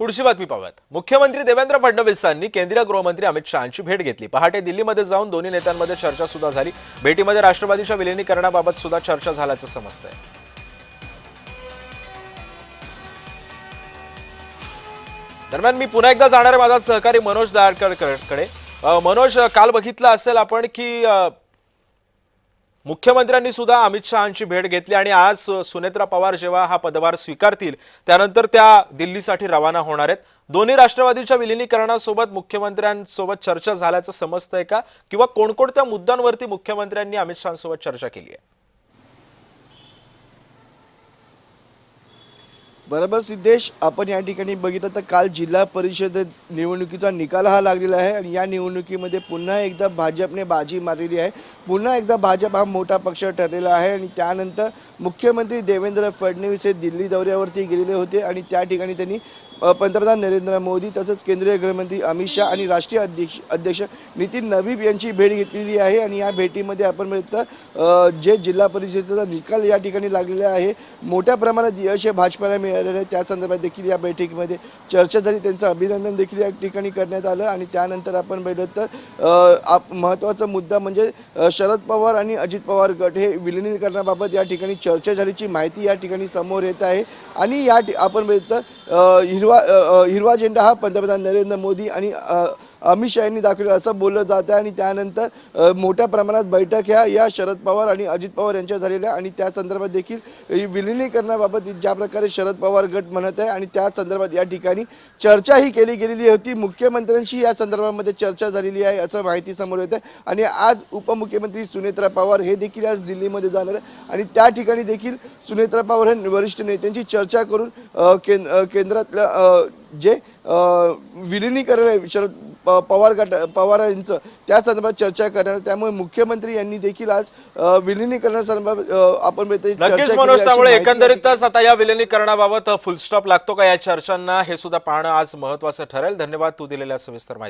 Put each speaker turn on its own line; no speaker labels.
पुढची बातमी पाहूयात। मुख्यमंत्री देवेंद्र फडणवीसांनी केंद्रीय गृहमंत्री अमित शहांची भेट घेतली। पहाटे दिल्लीमध्ये जाऊन दोन्ही नेत्यांमध्ये चर्चा सुद्धा झाली। भेटीमध्ये राष्ट्रवादीच्या विलीनीकरणाबाबत सुद्धा चर्चा झाल्याचं समजतंय। दरम्यान मी पुन्हा एकदा जाणार आहे माझा सहकारी मनोज दारकडे। मनोज, काल बघितलं असेल आपण की मुख्यमंत्र्यांनी सुद्धा अमित शहांची भेट घेतली आणि आज सुनेत्रा पवार जेव्हा हा पदभार स्वीकारतील त्यानंतर त्या दिल्लीसाठी रवाना होणार आहेत। दोन्ही राष्ट्रवादीच्या विलीनीकरणासोबत मुख्यमंत्र्यांसोबत चर्चा झाल्याचं समजतंय का, किंवा कोणकोणत्या मुद्द्यांवरती मुख्यमंत्र्यांनी अमित शहांसोबत चर्चा केली आहे?
बरोबर सिद्धेश, आपण या ठिकाणी बघितलं तर काल जिल्हा परिषद निवडणुकीचा निकाल हा लागलेला आहे आणि या निवडणुकीमध्ये पुन्हा एकदा भाजपने बाजी मारलेली आहे। पुन्हा एकदा भाजप हा मोठा पक्ष ठरलेला आहे आणि त्यानंतर मुख्यमंत्री देवेंद्र फडणवीस हे दिल्ली दौऱ्यावरती गेलेले होते आणि त्या ठिकाणी त्यांनी पंतप्रधान नरेंद्र मोदी तसंच केंद्रीय गृहमंत्री अमित शाह आणि राष्ट्रीय अध्यक्ष नितीन नवीब यांची भेट घेतलेली आहे। आणि या भेटीमध्ये आपण बघितलं जे जिल्हा परिषदेचा निकाल या ठिकाणी लागलेला आहे, मोठ्या प्रमाणात यश भाजपाला मिळालेलं आहे। त्या संदर्भात देखील या बैठकीमध्ये चर्चा झाली, त्यांचं अभिनंदन देखील या ठिकाणी करण्यात आलं। आणि त्यानंतर आपण बघितलं तर महत्त्वाचा मुद्दा म्हणजे शरद पवार आणि अजित पवार गट हे विलीनीकरणाबाबत या ठिकाणी चर्चा झाल्याची माहिती या ठिकाणी समोर येत आहे। आणि आपण बघितलं हिरवा झेंडा हा पंतप्रधान नरेंद्र मोदी आणि अमित शाह यांनी दाखवला असं बोललं जातं आणि त्यानंतर मोठ्या प्रमाणात बैठक या शरद पवार आणि अजित पवार यांच्या झालेल्या आणि त्या संदर्भात देखील विलीनीकरणाबाबत ज्या प्रकारे शरद पवार गट म्हणत आहे आणि त्या संदर्भात या ठिकाणी चर्चाही केली गेलेली होती। मुख्यमंत्र्यांशी या संदर्भामध्ये चर्चा झालेली आहे असं माहिती समोर येते। आणि आज उपमुख्यमंत्री सुनेत्रा पवार हे देखील आज दिल्लीमध्ये जाणार आहे आणि त्या ठिकाणी देखील सुनेत्रा पवार हे वरिष्ठ नेत्यांची चर्चा करून केंद्रातल्या जे विलीनीकरण आहे शरद पवार यांचं त्या संदर्भात चर्चा करणार। त्यामुळे मुख्यमंत्री यांनी देखील आज विलीनीकरणासंदर्भात आपण
नक्कीच मनोज, त्यामुळे एकंदरीतच आता या विलीनीकरणाबाबत फुल स्टॉप लागतो का या चर्चांना हे सुद्धा पाहणं आज महत्त्वाचं ठरेल। धन्यवाद तू दिलेल्या सविस्तर माहिती।